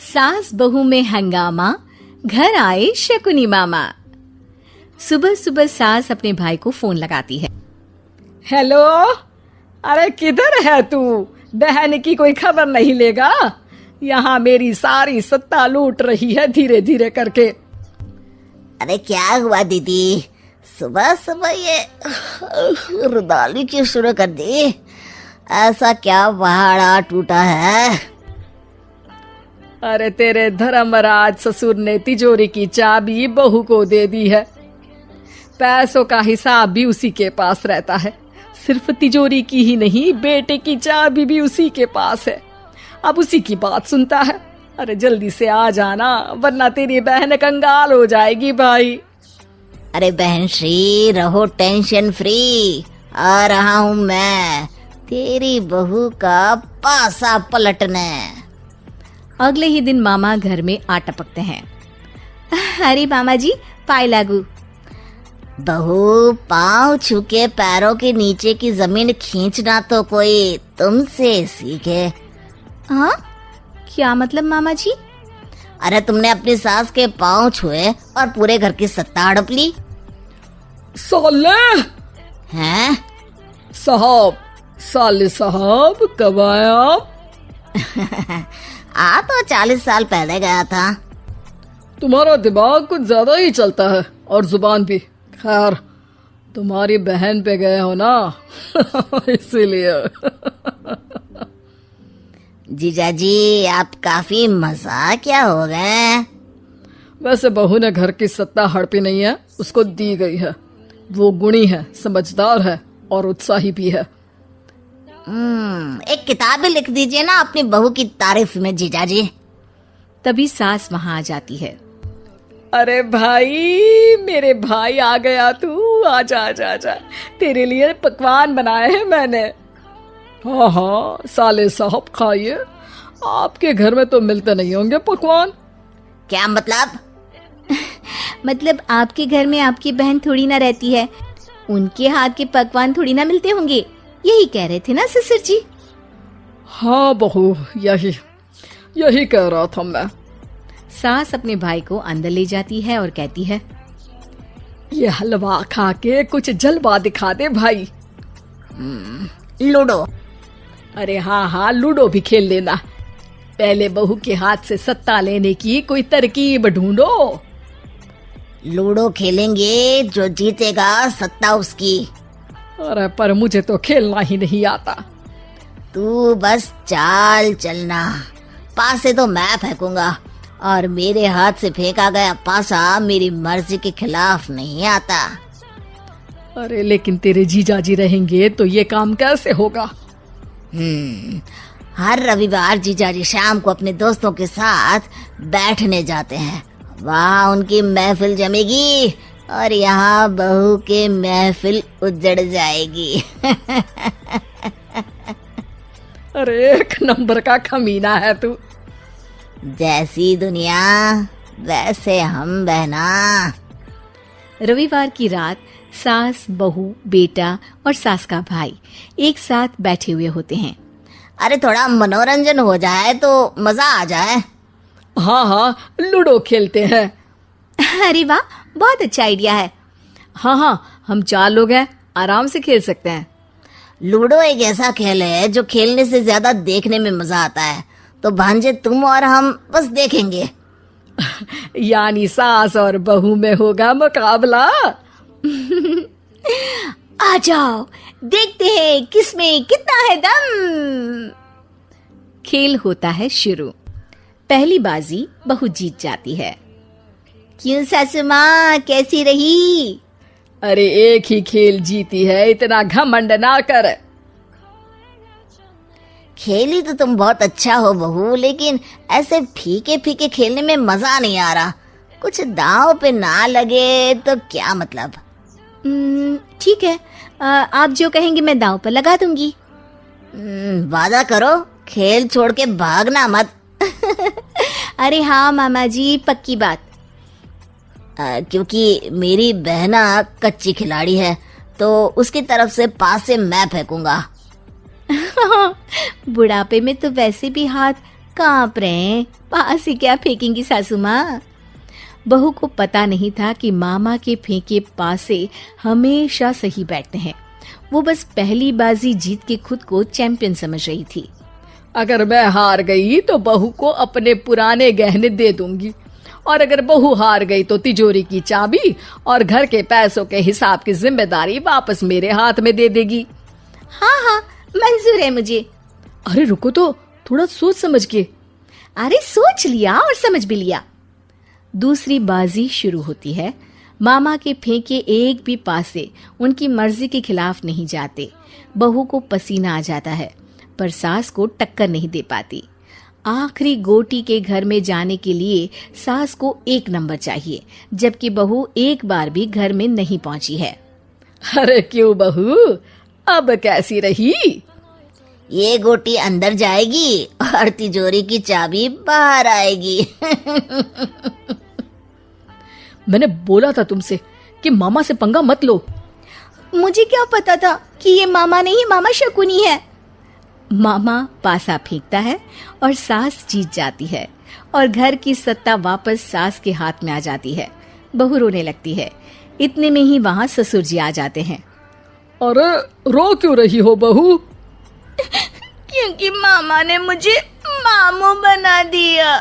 सास बहू में हंगामा, घर आए शकुनी मामा। सुबह सुबह सास अपने भाई को फोन लगाती है। हेलो, अरे किधर है तू? बहन की कोई खबर नहीं लेगा? यहाँ मेरी सारी सत्ता लूट रही है धीरे धीरे करके। अरे क्या हुआ दीदी, सुबह सुबह ये रुदाली क्यों शुरू कर दी? ऐसा क्या पहाड़ा टूटा है? अरे तेरे धर्मराज ससुर ने तिजोरी की चाबी बहू को दे दी है। पैसों का हिसाब भी उसी के पास रहता है। सिर्फ तिजोरी की ही नहीं, बेटे की चाबी भी उसी के पास है। अब उसी की बात सुनता है। अरे जल्दी से आ जाना, वरना तेरी बहन कंगाल हो जाएगी भाई। अरे बहन श्री, रहो टेंशन फ्री। आ रहा हूँ मैं, तेरी बहू का पासा पलटने। अगले ही दिन मामा घर में आ टपकते हैं। अरे मामा जी, पाए लागू। बहू, पाँव छू के पैरों के नीचे की जमीन खींचना तो कोई तुमसे सीखे। हाँ, क्या मतलब मामा जी? अरे तुमने अपनी सास के पाँव छुए और पूरे घर की सत्ता हड़प ली। साले हैं? साले साहब कब आए आप? आ तो 40 साल पहले गया था। तुम्हारा दिमाग कुछ ज्यादा ही चलता है और जुबान भी। खैर, तुम्हारी बहन पे गए हो ना इसीलिए। जीजाजी, आप काफी मजाकिया हो गए। वैसे बहू ने घर की सत्ता हड़पी नहीं है, उसको दी गई है। वो गुणी है, समझदार है और उत्साही भी है। एक किताब भी लिख दीजिए ना अपनी बहू की तारीफ में जीजाजी। तभी सास वहां आ जाती है। अरे भाई, मेरे भाई आ गया तू। आजा आजा आजा, तेरे लिए पकवान बनाए हैं मैंने। हाँ हाँ साले साहब, खाइए। आपके घर में तो मिलते नहीं होंगे पकवान। क्या मतलब? मतलब आपके घर में आपकी बहन थोड़ी ना रहती है, उनके हाथ के पकवान थोड़ी ना मिलते होंगे, यही कह रहे थे ना ससुर जी? हाँ बहू, यही कह रहा था मैं। सास अपने भाई को अंदर ले जाती है और कहती है, ये हलवा खा के कुछ जलवा दिखा दे भाई। लूडो। अरे हाँ, लूडो भी खेल लेना। पहले बहू के हाथ से सत्ता लेने की कोई तरकीब ढूंढो। लूडो खेलेंगे, जो जीतेगा सत्ता उसकी। अरे पर मुझे तो खेलना ही नहीं आता। तू बस चाल चलना, पासे तो मैं फेंकूंगा और मेरे हाथ से फेंका गया पासा मेरी मर्जी के खिलाफ नहीं आता। अरे लेकिन तेरे जीजाजी रहेंगे तो ये काम कैसे होगा? हर रविवार जीजाजी शाम को अपने दोस्तों के साथ बैठने जाते हैं। वहाँ उनकी महफिल जमेगी और यहाँ बहू के महफिल उजड़ जाएगी। अरे एक नंबर का खमीना है तू। जैसी दुनिया वैसे हम बहना। रविवार की रात सास, बहू, बेटा और सास का भाई एक साथ बैठे हुए होते हैं। अरे थोड़ा मनोरंजन हो जाए तो मजा आ जाए। हाँ, लूडो खेलते हैं। अरे वाह, बहुत अच्छा आइडिया है। हाँ, हम 4 लोग हैं, आराम से खेल सकते हैं। लूडो एक ऐसा खेल है जो खेलने से ज्यादा देखने में मजा आता है। तो भांजे तुम और हम बस देखेंगे। यानी सास और बहू में होगा मुकाबला। आ जाओ, देखते हैं किसमें कितना है दम। खेल होता है शुरू। पहली बाजी बहू जीत जाती है। क्यों सासू माँ, कैसी रही? अरे एक ही खेल जीती है, इतना घमंड ना कर। खेली तो तुम बहुत अच्छा हो बहू, लेकिन ऐसे फीके फीके खेलने में मजा नहीं आ रहा। कुछ दांव पे ना लगे तो क्या मतलब? ठीक है, आप जो कहेंगे मैं दांव पर लगा दूंगी। वादा करो, खेल छोड़ के भागना मत। अरे हाँ मामा जी, पक्की बात। क्योंकि मेरी बहना कच्ची खिलाड़ी है, तो उसकी तरफ से पास से मैं फेंकूंगा। बुढ़ापे में तो वैसे भी हाथ कांप रहे हैं, पास ही क्या फेंकेंगी सासू माँ। बहू को पता नहीं था कि मामा के फेंके पासे हमेशा सही बैठते हैं। वो बस पहली बाजी जीत के खुद को चैंपियन समझ रही थी। अगर मैं हार गई तो बहू को अपने पुराने गहने दे दूंगी, और अगर बहू हार गई तो तिजोरी की चाबी और घर के पैसों के हिसाब की जिम्मेदारी वापस मेरे हाथ में दे देगी। हाँ हाँ, मंजूर है मुझे। अरे रुको तो, थोड़ा सोच समझ के। अरे सोच लिया और समझ भी लिया। दूसरी बाजी शुरू होती है। मामा के फेंके एक भी पासे उनकी मर्जी के खिलाफ नहीं जाते। बहू को पसीना आ जाता है, पर सास को टक्कर नहीं दे पाती। आखिरी गोटी के घर में जाने के लिए सास को 1 नंबर चाहिए, जबकि बहू एक बार भी घर में नहीं पहुंची है। अरे क्यों बहू, अब कैसी रही? ये गोटी अंदर जाएगी और तिजोरी की चाबी बाहर आएगी। मैंने बोला था तुमसे कि मामा से पंगा मत लो। मुझे क्या पता था कि ये मामा नहीं, मामा शकुनी है। मामा पासा फेंकता है और सास जीत जाती है और घर की सत्ता वापस सास के हाथ में आ जाती है। बहू रोने लगती है। इतने में ही वहां ससुर जी आ जाते हैं। अरे रो क्यों रही हो बहू? क्योंकि मामा ने मुझे मामू बना दिया।